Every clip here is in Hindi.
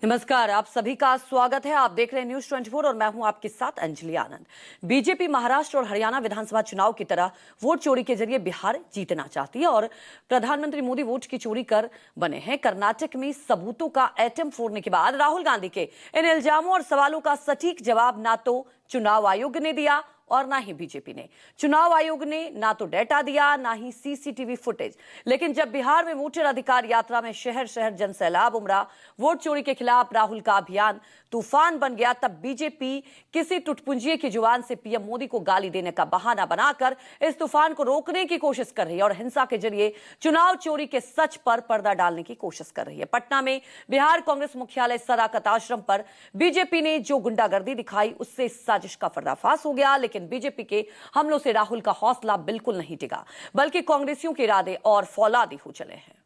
नमस्कार, आप सभी का स्वागत है। आप देख रहे हैं न्यूज 24 और मैं हूं आपके साथ अंजलि आनंद। बीजेपी महाराष्ट्र और हरियाणा विधानसभा चुनाव की तरह वोट चोरी के जरिए बिहार जीतना चाहती है और प्रधानमंत्री मोदी वोट की चोरी कर बने हैं। कर्नाटक में सबूतों का एटम फोड़ने के बाद राहुल गांधी के इन इल्जामों और सवालों का सटीक जवाब ना तो चुनाव आयोग ने दिया और ना ही बीजेपी ने। चुनाव आयोग ने ना तो डेटा दिया ना ही सीसीटीवी फुटेज। लेकिन जब बिहार में वोटर अधिकार यात्रा में शहर शहर जनसैलाब उमड़ा, वोट चोरी के खिलाफ राहुल का अभियान तूफान बन गया, तब बीजेपी किसी टुटपुंजिये की जुबान से पीएम मोदी को गाली देने का बहाना बनाकर इस तूफान को रोकने की कोशिश कर रही है और हिंसा के जरिए चुनाव चोरी के सच पर पर्दा डालने की कोशिश कर रही है। पटना में बिहार कांग्रेस मुख्यालय सदाकत आश्रम पर बीजेपी ने जो गुंडागर्दी दिखाई, उससे इस साजिश का पर्दाफाश हो गया। लेकिन बीजेपी के हमलों से राहुल का हौसला बिल्कुल नहीं टिका, बल्कि कांग्रेसियों के इरादे और फौलादी हो चले हैं।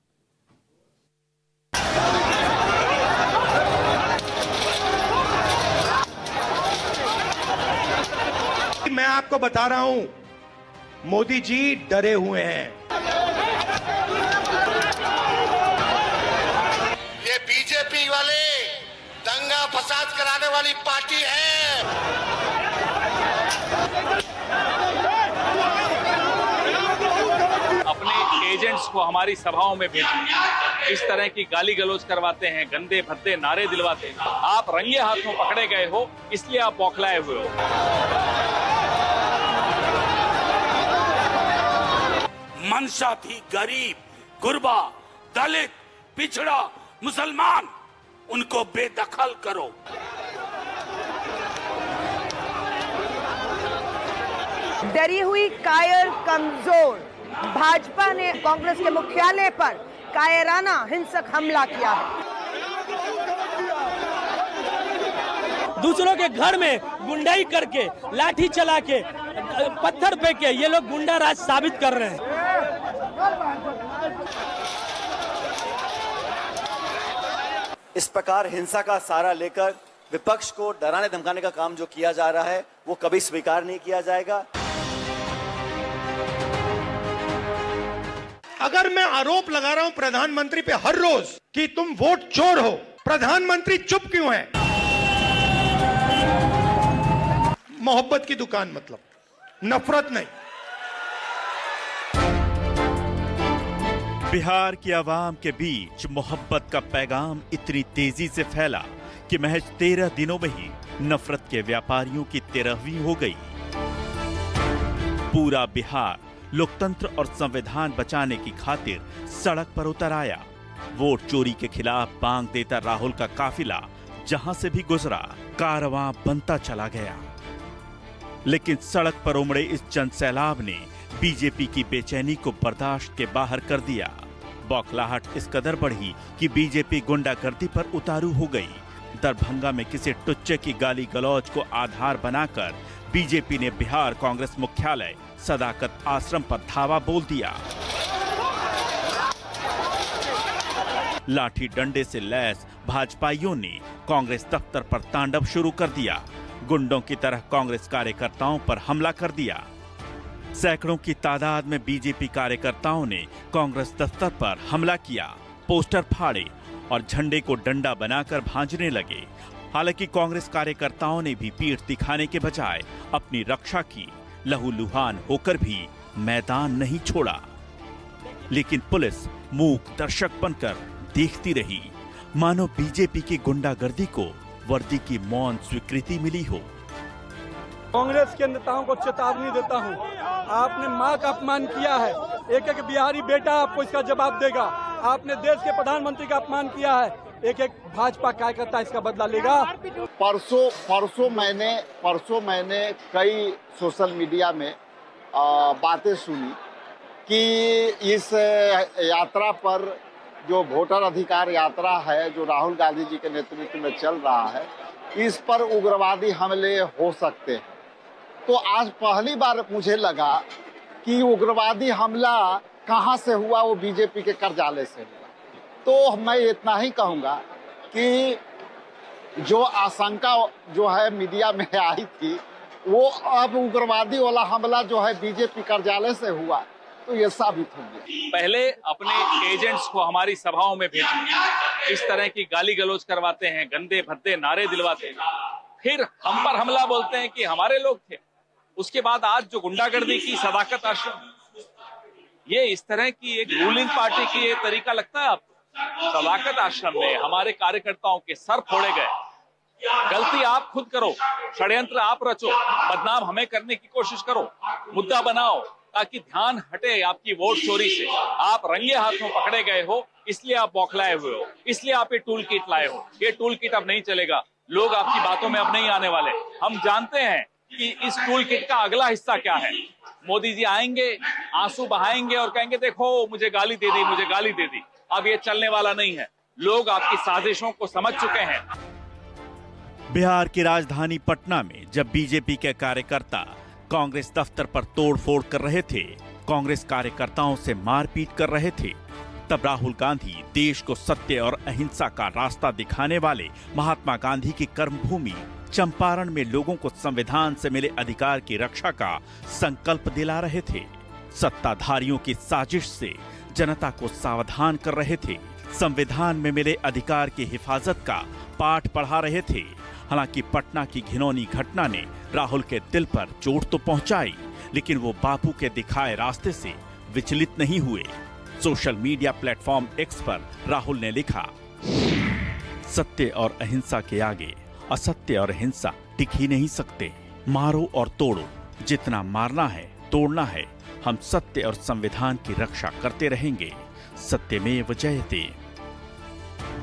मैं आपको बता रहा हूं, मोदी जी डरे हुए हैं। ये बीजेपी वाले दंगा फसाद कराने वाली पार्टी है। अपने एजेंट्स को हमारी सभाओं में भेजते, इस तरह की गाली गलौज करवाते हैं, गंदे भद्दे नारे दिलवाते हैं। आप रंगे हाथों पकड़े गए हो, इसलिए आप बौखलाए हुए हो। मंशा थी गरीब, गुरबा, दलित, पिछड़ा, मुसलमान, उनको बेदखल करो। डरी हुई, कायर, कमजोर भाजपा ने कांग्रेस के मुख्यालय पर कायराना हिंसक हमला किया है। दूसरों के घर में गुंडाई करके, लाठी चला के, पत्थर फेंक के ये लोग गुंडा राज साबित कर रहे हैं। इस प्रकार हिंसा का सहारा लेकर विपक्ष को डराने धमकाने का काम जो किया जा रहा है, वो कभी स्वीकार नहीं किया जाएगा। अगर मैं आरोप लगा रहा हूं प्रधानमंत्री पे हर रोज कि तुम वोट चोर हो, प्रधानमंत्री चुप क्यों है? मोहब्बत की दुकान, मतलब नफरत नहीं। बिहार की आवाम के बीच मोहब्बत का पैगाम इतनी तेजी से फैला कि महज 13 दिनों में ही नफरत के व्यापारियों की 13वीं हो गई। पूरा बिहार लोकतंत्र और संविधान बचाने की खातिर सड़क पर उतर आया। वोट चोरी के खिलाफ बांग देता राहुल का काफिला जहां से भी गुजरा, कारवां बनता चला गया। लेकिन सड़क पर उमड़े इस जनसैलाब ने बीजेपी की बेचैनी को बर्दाश्त के बाहर कर दिया। बौखलाहट इस कदर बढ़ी कि बीजेपी गुंडागर्दी पर उतारू हो गई। दरभंगा में किसी टुच्चे की गाली गलौज को आधार बनाकर बीजेपी ने बिहार कांग्रेस मुख्यालय सदाकत आश्रम पर धावा बोल दिया। लाठी डंडे से लैस भाजपाइयों ने कांग्रेस दफ्तर पर तांडव शुरू कर दिया। गुंडों की तरह कांग्रेस कार्यकर्ताओं पर हमला कर दिया। सैकड़ों की तादाद में बीजेपी कार्यकर्ताओं ने कांग्रेस दफ्तर पर हमला किया, पोस्टर फाड़े और झंडे को डंडा बनाकर भांजने लगे। हालांकि कांग्रेस कार्यकर्ताओं ने भी पीठ दिखाने के बजाय अपनी रक्षा की, लहूलुहान होकर भी मैदान नहीं छोड़ा। लेकिन पुलिस मूक दर्शक बनकर देखती रही, मानो बीजेपी की गुंडागर्दी को वर्दी की मौन स्वीकृति मिली हो। कांग्रेस के नेताओं को चेतावनी देता हूं, आपने मां का अपमान किया है, एक एक बिहारी बेटा आपको इसका जवाब देगा। आपने देश के प्रधानमंत्री का अपमान किया है, एक एक भाजपा कार्यकर्ता इसका बदला लेगा। परसों मैंने कई सोशल मीडिया में बातें सुनी कि इस यात्रा पर, जो वोटर अधिकार यात्रा है जो राहुल गांधी जी के नेतृत्व में चल रहा है, इस पर उग्रवादी हमले हो सकते हैं। तो आज पहली बार मुझे लगा कि उग्रवादी हमला कहां से हुआ, वो बीजेपी के कार्यालय से हुआ। तो मैं इतना ही कहूंगा कि जो आशंका जो है मीडिया में आई थी, वो अब उग्रवादी वाला हमला जो है बीजेपी कार्यालय से हुआ, तो ये साबित हो गया। पहले अपने एजेंट्स को हमारी सभाओं में भेजें, इस तरह की गाली गलौज करवाते हैं, गंदे भद्दे नारे दिलवाते हैं, फिर हम पर हमला बोलते हैं कि हमारे लोग थे। उसके बाद आज जो गुंडागर्दी की सदाकत आश्रम, ये इस तरह की एक रूलिंग पार्टी की ये तरीका लगता है आपको? सदाकत आश्रम में हमारे कार्यकर्ताओं के सर फोड़े गए। गलती आप खुद करो, षड्यंत्र आप रचो, बदनाम हमें करने की कोशिश करो, मुद्दा बनाओ ताकि ध्यान हटे आपकी वोट चोरी से। आप रंगे हाथों पकड़े गए हो, इसलिए आप बौखलाए हुए हो, इसलिए आप ये टूल किट लाए हो। ये टूल किट अब नहीं चलेगा, लोग आपकी बातों में अब नहीं आने वाले। हम जानते हैं कि इस टूल किट का अगला हिस्सा क्या है। मोदी जी आएंगे, आंसू बहाएंगे और कहेंगे देखो मुझे गाली दे दी, मुझे गाली दे दी। अब ये चलने वाला नहीं है, लोग आपकी साजिशों को समझ चुके हैं। बिहार की राजधानी पटना में जब बीजेपी के कार्यकर्ता कांग्रेस दफ्तर पर तोड़फोड़ कर रहे थे, कांग्रेस कार्यकर्ताओं से मारपीट कर रहे थे, तब राहुल गांधी देश को सत्य और अहिंसा का रास्ता दिखाने वाले महात्मा गांधी की कर्मभूमि चंपारण में लोगों को संविधान से मिले अधिकार की रक्षा का संकल्प दिला रहे थे। सत्ताधारियों की साजिश से जनता को सावधान कर रहे थे, संविधान में मिले अधिकार की हिफाजत का पाठ पढ़ा रहे थे। हालांकि पटना की घिनौनी घटना ने राहुल के दिल पर चोट तो पहुंचाई, लेकिन वो बापू के दिखाए रास्ते से विचलित नहीं हुए। सोशल मीडिया प्लेटफॉर्म एक्स पर राहुल ने लिखा, सत्य और अहिंसा के आगे असत्य और हिंसा टिक ही नहीं सकते। मारो और तोड़ो, जितना मारना है तोड़ना है, हम सत्य और संविधान की रक्षा करते रहेंगे। सत्यमेव जयते।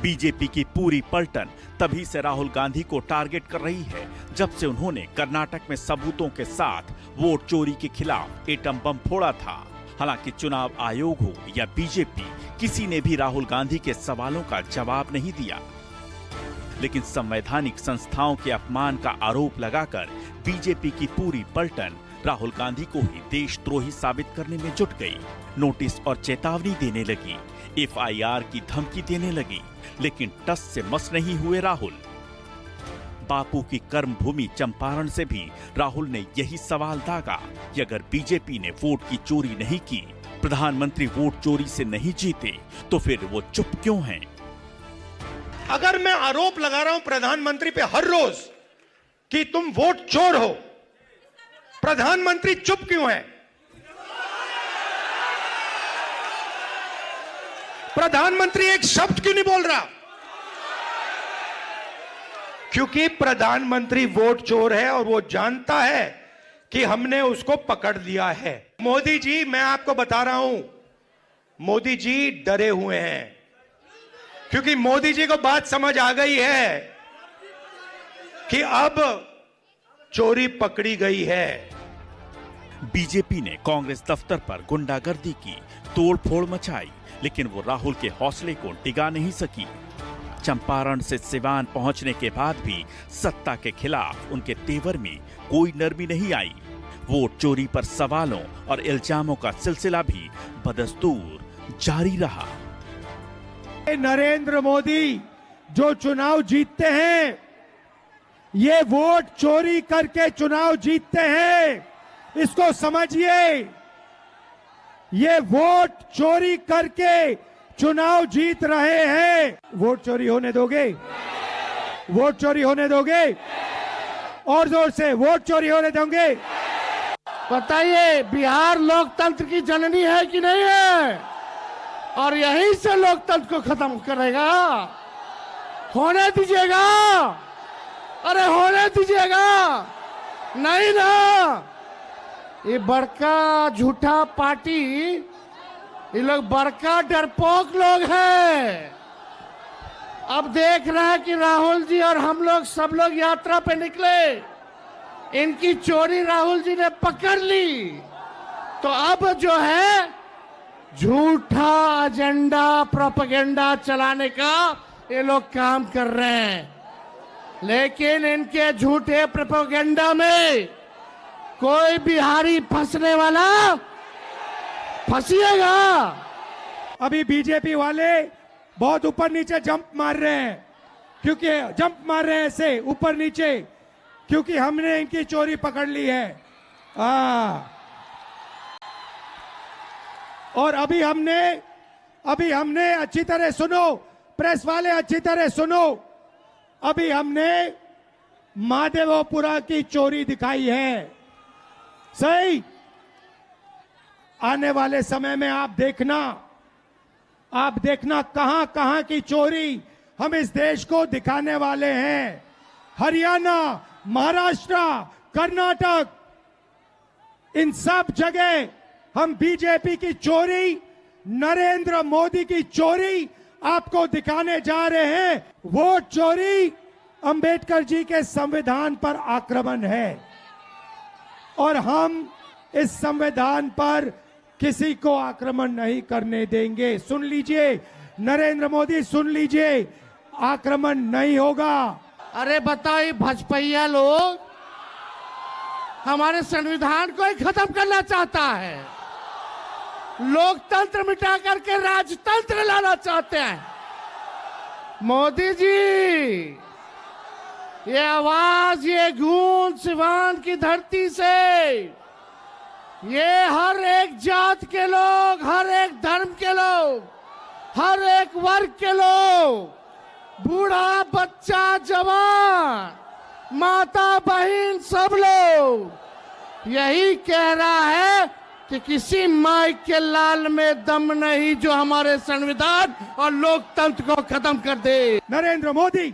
बीजेपी की पूरी पलटन तभी से राहुल गांधी को टारगेट कर रही है जब से उन्होंने कर्नाटक में सबूतों के साथ वोट चोरी के खिलाफ एटम बम फोड़ा था। हालांकि चुनाव आयोग हो या बीजेपी, किसी ने भी राहुल गांधी के सवालों का जवाब नहीं दिया। लेकिन संवैधानिक संस्थाओं के अपमान का आरोप लगाकर बीजेपी की पूरी पलटन राहुल गांधी को ही देशद्रोही साबित करने में जुट गई। नोटिस और चेतावनी देने लगी, एफआईआर की धमकी देने लगी, लेकिन टस से मस नहीं हुए राहुल। बापू की कर्मभूमि चंपारण से भी राहुल ने यही सवाल दागा कि अगर बीजेपी ने वोट की चोरी नहीं की, प्रधानमंत्री वोट चोरी से नहीं जीते, तो फिर वो चुप क्यों हैं? अगर मैं आरोप लगा रहा हूं प्रधानमंत्री पे हर रोज कि तुम वोट चोर हो, प्रधानमंत्री चुप क्यों है? प्रधानमंत्री एक शब्द क्यों नहीं बोल रहा? क्योंकि प्रधानमंत्री वोट चोर है और वो जानता है कि हमने उसको पकड़ लिया है। मोदी जी, मैं आपको बता रहा हूं, मोदी जी डरे हुए हैं क्योंकि मोदी जी को बात समझ आ गई है कि अब चोरी पकड़ी गई है। बीजेपी ने कांग्रेस दफ्तर पर गुंडागर्दी की, तोड़फोड़ मचाई, लेकिन वो राहुल के हौसले को डिगा नहीं सकी। चंपारण से सिवान पहुंचने के बाद भी सत्ता के खिलाफ उनके तेवर में कोई नरमी नहीं आई। वोट चोरी पर सवालों और इल्जामों का सिलसिला भी बदस्तूर जारी रहा। नरेंद्र मोदी जो चुनाव जीतते हैं, ये वोट चोरी करके चुनाव जीतते हैं, इसको समझिए। ये वोट चोरी करके चुनाव जीत रहे हैं। वोट चोरी होने दोगे? वोट चोरी होने दोगे? और जोर से, वोट चोरी होने दोगे? बताइए, बिहार लोकतंत्र की जननी है कि नहीं है? और यहीं से लोकतंत्र को खत्म करेगा। होने दीजिएगा? अरे होने दीजिएगा? नहीं ना। ये बड़का झूठा पार्टी, ये लोग बड़का डरपोक लोग हैं। अब देख रहे हैं कि राहुल जी और हम लोग सब लोग यात्रा पे निकले, इनकी चोरी राहुल जी ने पकड़ ली, तो अब जो है झूठा एजेंडा, प्रोपेगेंडा चलाने का ये लोग काम कर रहे हैं। लेकिन इनके झूठे प्रोपेगेंडा में कोई बिहारी फंसने वाला फंसिएगा। अभी बीजेपी वाले बहुत ऊपर नीचे जंप मार रहे हैं, क्योंकि जंप मार रहे हैं ऐसे ऊपर नीचे, क्योंकि हमने इनकी चोरी पकड़ ली है। और अभी हमने अच्छी तरह सुनो, प्रेस वाले अच्छी तरह सुनो, अभी हमने महादेवपुरा की चोरी दिखाई है। सही, आने वाले समय में आप देखना कहां कहां की चोरी हम इस देश को दिखाने वाले हैं। हरियाणा, महाराष्ट्र, कर्नाटक, इन सब जगह हम बीजेपी की चोरी, नरेंद्र मोदी की चोरी आपको दिखाने जा रहे हैं। वोट चोरी अंबेडकर जी के संविधान पर आक्रमण है और हम इस संविधान पर किसी को आक्रमण नहीं करने देंगे। सुन लीजिए नरेंद्र मोदी, सुन लीजिए, आक्रमण नहीं होगा। अरे बताओ, भाजपाइया लोग हमारे संविधान को ही खत्म करना चाहता है, लोकतंत्र मिटा करके राजतंत्र लाना चाहते हैं। मोदी जी, ये आवाज, ये गूंज सिवान की धरती से, ये हर एक जात के लोग, हर एक धर्म के लोग, हर एक वर्ग के लोग, बूढ़ा, बच्चा, जवान, माता, बहन, सब लोग यही कह रहा है कि किसी माइक के लाल में दम नहीं जो हमारे संविधान और लोकतंत्र को खत्म कर दे। Narendra Modi,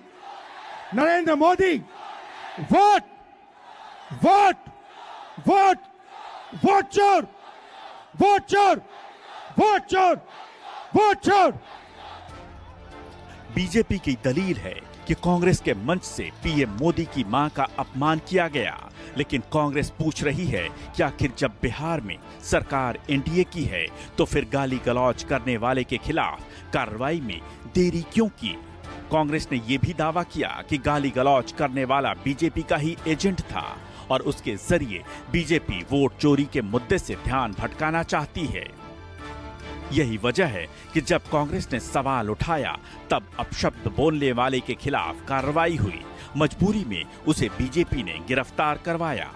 vote vote vote vote चोर, वोट चोर, वोट चोर, वोट चोर। बीजेपी की दलील है कि कांग्रेस के मंच से पीएम मोदी की मां का अपमान किया गया, लेकिन कांग्रेस पूछ रही है कि आखिर जब बिहार में सरकार एनडीए की है तो फिर गाली गलौज करने वाले के खिलाफ कार्रवाई में देरी क्यों की। कांग्रेस ने यह भी दावा किया कि गाली गलौज करने वाला बीजेपी का ही एजेंट था और उसके जरिए बीजेपी वोट चोरी के मुद्दे से ध्यान भटकाना चाहती है। यही वजह है कि जब कांग्रेस ने सवाल उठाया तब अपशब्द बोलने वाले के खिलाफ कार्रवाई हुई। मजबूरी में उसे बीजेपी ने गिरफ्तार करवाया।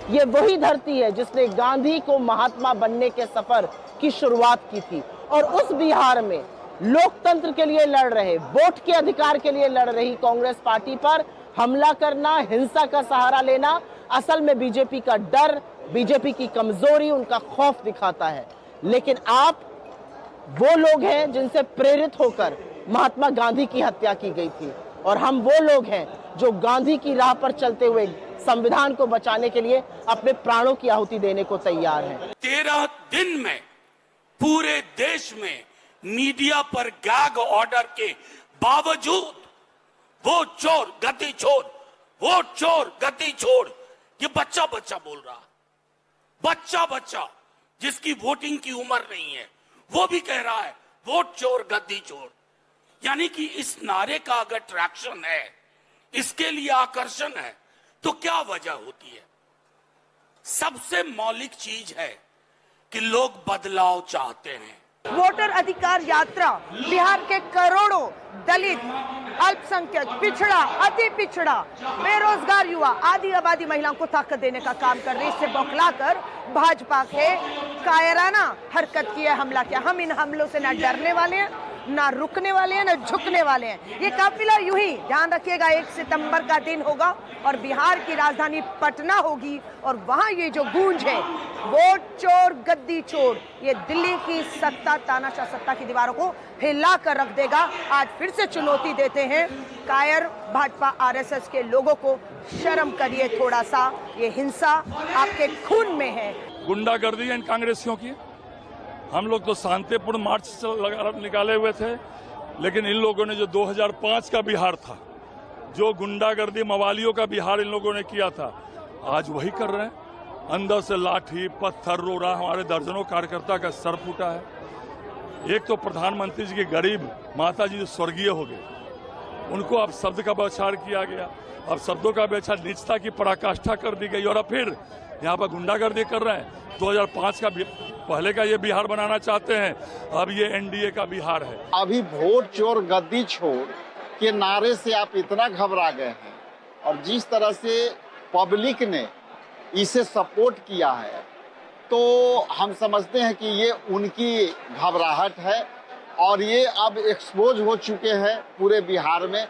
ये वही धरती है जिसने गांधी को महात्मा बनने के सफर की शुरुआत की थी और उस बिहार में लोकतंत्र के लिए लड़ रहे, वोट के अधिकार के लिए लड़ रही कांग्रेस पार्टी पर हमला करना, हिंसा का सहारा लेना असल में बीजेपी का डर, बीजेपी की कमजोरी, उनका खौफ दिखाता है। लेकिन आप वो लोग हैं जिनसे प्रेरित होकर महात्मा गांधी की हत्या की गई थी और हम वो लोग हैं जो गांधी की राह पर चलते हुए संविधान को बचाने के लिए अपने प्राणों की आहुति देने को तैयार हैं। 13 दिन में पूरे देश में मीडिया पर गैग ऑर्डर के बावजूद वोट चोर गद्दी छोड़, वोट चोर गद्दी छोड़, ये बच्चा बोल रहा, बच्चा जिसकी वोटिंग की उम्र नहीं है वो भी कह रहा है वोट चोर गद्दी छोड़। यानी कि इस नारे का अगर ट्रैक्शन है, इसके लिए आकर्षण है, तो क्या वजह होती है? सबसे मौलिक चीज है कि लोग बदलाव चाहते हैं। वोटर अधिकार यात्रा बिहार के करोड़ों दलित, अल्पसंख्यक, पिछड़ा, अति पिछड़ा, बेरोजगार युवा, आदि आबादी महिलाओं को ताकत देने का काम कर रही है। इससे बौखलाकर भाजपा के कायराना हरकत की है, हमला किया। हम इन हमलों से ना डरने वाले हैं, ना रुकने वाले हैं, ना झुकने वाले हैं। ये काफिला यूं ही, ध्यान रखिएगा, 1 सितंबर का दिन होगा और बिहार की राजधानी पटना होगी और वहां ये जो गूंज है वोट चोर गद्दी चोर, ये दिल्ली की सत्ता, तानाशाह सत्ता की दीवारों को हिला कर रख देगा। आज फिर से चुनौती देते हैं कायर भाजपा आरएसएस के लोगों को, शर्म करिए थोड़ा सा, ये हिंसा आपके खून में है। गुंडागर्दी है इन कांग्रेसियों की। हम लोग तो शांतिपूर्ण मार्च निकाले हुए थे, लेकिन इन लोगों ने जो 2005 का बिहार था, जो गुंडागर्दी मवालियों का बिहार इन लोगों ने किया था, आज वही कर रहे हैं। अंदर से लाठी पत्थर रो रहा, हमारे दर्जनों कार्यकर्ता का सर फूटा है। एक तो प्रधानमंत्री जी की गरीब माता जी जो स्वर्गीय हो गए, उनको अब शब्द का बौछार किया गया, अब शब्दों का बौछार नीचता की पराकाष्ठा कर दी गई और अब फिर यहाँ पर गुंडागर्दी कर रहे हैं। 2005 का पहले का ये बिहार बनाना चाहते हैं, अब ये एनडीए का बिहार है। अभी वोट चोर गद्दी छोड़ के नारे से आप इतना घबरा गए हैं और जिस तरह से पब्लिक ने इसे सपोर्ट किया है, तो हम समझते हैं कि ये उनकी घबराहट है और ये अब एक्सपोज हो चुके हैं पूरे बिहार में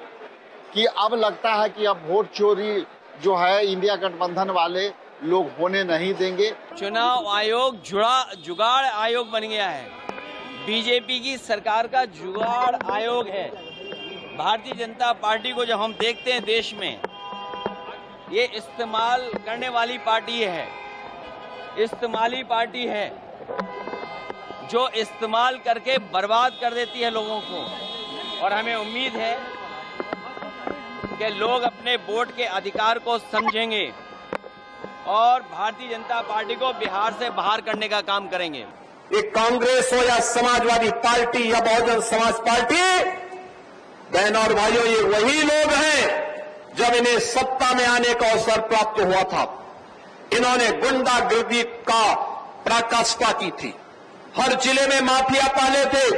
कि अब लगता है कि अब वोट चोरी जो है इंडिया गठबंधन वाले लोग होने नहीं देंगे। चुनाव आयोग जुगाड़ आयोग बन गया है। बीजेपी की सरकार का जुगाड़ आयोग है। भारतीय जनता पार्टी को जब हम देखते हैं देश में, ये इस्तेमाल करने वाली पार्टी है, इस्तेमाली पार्टी है जो इस्तेमाल करके बर्बाद कर देती है लोगों को। और हमें उम्मीद है कि लोग अपने वोट के अधिकार को समझेंगे और भारतीय जनता पार्टी को बिहार से बाहर करने का काम करेंगे। ये कांग्रेस हो या समाजवादी पार्टी या बहुजन समाज पार्टी, बहनों और भाइयों, ये वही लोग हैं जब इन्हें सत्ता में आने का अवसर प्राप्त हुआ था। इन्होंने गुंडागर्दी का पराकाष्ठा की थी, हर जिले में माफिया पाले थे,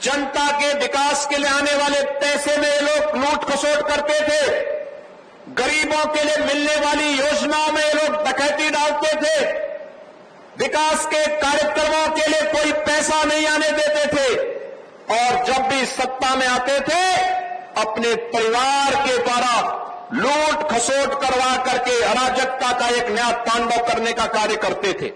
जनता के विकास के लिए आने वाले पैसे में ये लोग लूट खसोट करते थे, गरीबों के लिए मिलने वाली योजनाओं में ये लोग डकैती डालते थे, विकास के कार्यक्रमों के लिए कोई पैसा नहीं आने देते थे और जब भी सत्ता में आते थे अपने परिवार के द्वारा लूट खसोट करवा करके अराजकता का एक नया तांडव करने का कार्य करते थे।